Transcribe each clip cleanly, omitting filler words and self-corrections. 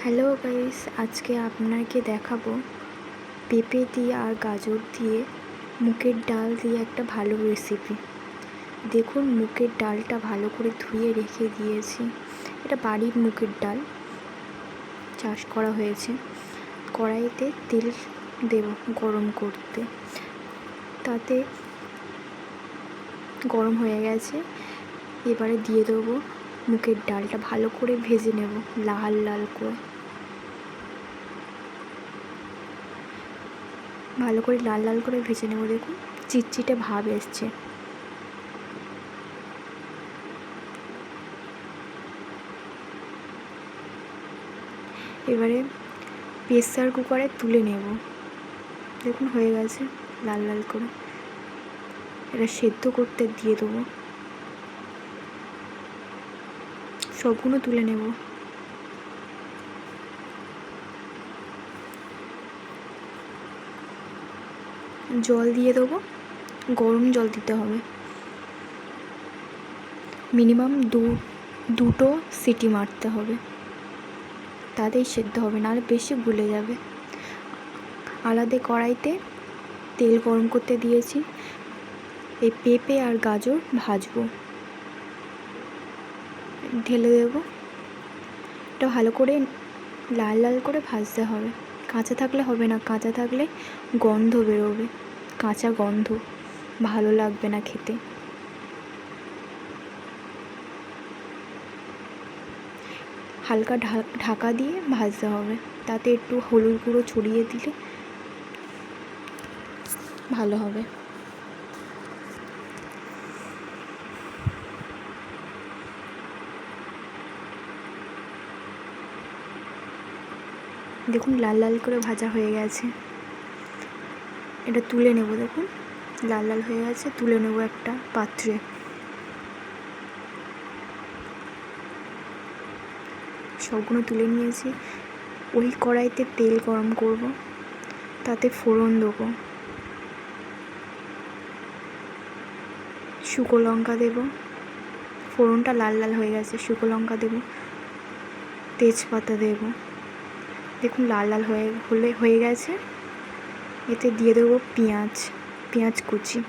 Hello guys, আজকে আপনাকে দেখাবো পেঁপে দিয়ে আর গাজর দিয়ে মুগের ডাল দিয়ে একটা ভালো রেসিপি। দেখুন, মুগের ডালটা ভালো করে ধুয়ে রেখে দিয়েছি। এটা বাড়ির মুগের ডাল, চাষ করা হয়েছে। কড়াইতে তেল দেব গরম করতে, তাতে গরম হয়ে গেছে। এবারে দিয়ে দেবো মুগের ডালটা, ভালো করে ভেজে নেব লাল লাল করে। ভালো করে লাল লাল করে ভেজে নেব। দেখুন, চিটচিটে ভাব এসছে। এবারে প্রেসার কুকারে তুলে নেব। দেখুন, হয়ে গেছে লাল লাল করে। এটা সেদ্ধ করতে দিয়ে দেবো। সবগুলো তুলে নেব। জল দিয়ে দেবো, গরম জল দিতে হবে। মিনিমাম দুটো সিটি মারতে হবে, তাতেই সেদ্ধ হবে, নাহলে বেশি গুলে যাবে। আলাদা কড়াইতে তেল গরম করতে দিয়েছি। এই পেঁপে আর গাজর ভাজবো, ঢেলে দেবো। এটা ভালো করে লাল লাল করে ভাজতে হবে। কাঁচা থাকলে হবে না, কাঁচা থাকলে গন্ধ বেরোবে, কাঁচা গন্ধ ভালো লাগবে না খেতে। হালকা ঢাকা দিয়ে ভাজতে হবে, তাতে একটু হলুদ গুঁড়ো ছড়িয়ে দিলে ভালো হবে। দেখুন, লাল লাল করে ভাজা হয়ে গেছে। এটা তুলে নেব। দেখুন, লাল লাল হয়ে গেছে, তুলে নেব একটা পাত্রে। সবগুলো তুলে নিয়েছি। ওই কড়াইতে তেল গরম করব, তাতে ফোড়ন দেবো। শুকনো লঙ্কা দেব। ফোড়নটা লাল লাল হয়ে গেছে, শুকনো লঙ্কা দেব, তেজপাতা দেব। দেখুন, লাল লাল হয়ে গেছে। এতে দিয়ে দেবো পেঁয়াজ কুচি।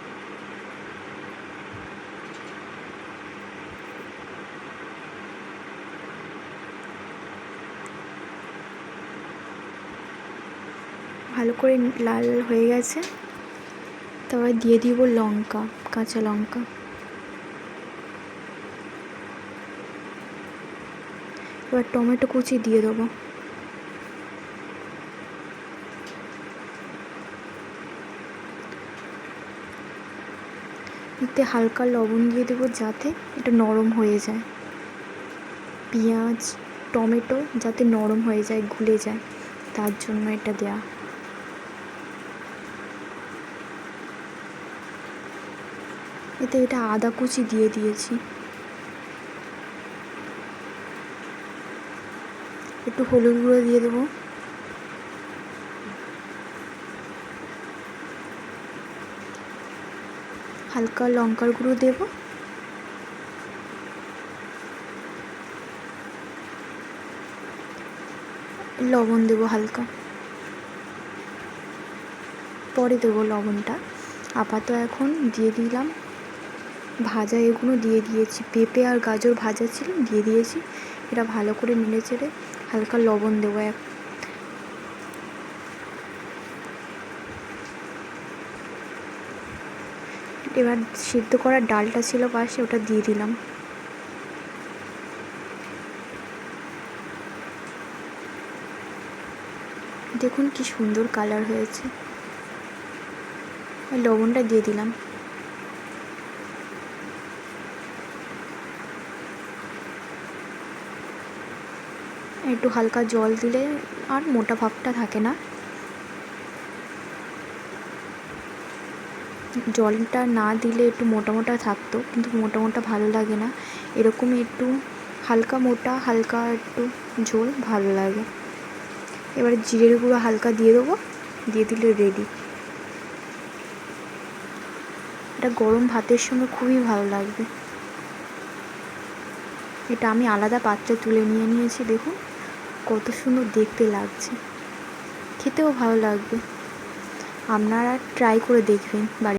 ভালো করে লাল হয়ে গেছে। তারপরে দিয়ে দিব লঙ্কা, কাঁচা লঙ্কা। এবার টমেটো কুচি দিয়ে দেবো। এতে হালকা লবণ দিয়ে দেবো, যাতে এটা নরম হয়ে যায়। পেঁয়াজ টমেটো যাতে নরম হয়ে যায়, গুলে যায়, তার জন্য এটা দেয়া। এতে এটা আদা কুচি দিয়ে দিয়েছি। একটু হলুদ গুঁড়ো দিয়ে দেবো। হালকা লঙ্কার গুঁড়ো দেব। লবণ দেবো হালকা, পরে দেবো লবণটা। আপাতত এখন দিয়ে দিলাম ভাজা, এগুলো দিয়ে দিয়েছি। পেঁপে আর গাজর ভাজা ছিল, দিয়ে দিয়েছি। এটা ভালো করে নেড়ে চেড়ে হালকা লবণ দেবো। এবার সিদ্ধ করা ডালটা ছিল পাশে, ওটা দিয়ে দিলাম। দেখুন কি সুন্দর কালার হয়েছে। লবণটা দিয়ে দিলাম। একটু হালকা জল দিলে আর মোটা ভাবটা থাকে না। জলটা না দিলে একটু মোটা মোটা থাকতো, কিন্তু মোটা মোটা ভালো লাগে না। এরকমই একটু হালকা মোটা, হালকা একটু ঝোল ভালো লাগে। এবারে জিরের গুঁড়ো হালকা দিয়ে দেবো, দিয়ে দিলে রেডি। এটা গরম ভাতের সঙ্গে খুবই ভালো লাগবে। এটা আমি আলাদা পাত্রে তুলে নিয়েছি। দেখুন, কত সুন্দর দেখতে লাগছে, খেতেও ভালো লাগবে। আপনারা ট্রাই করে দেখবেন বাড়িতে।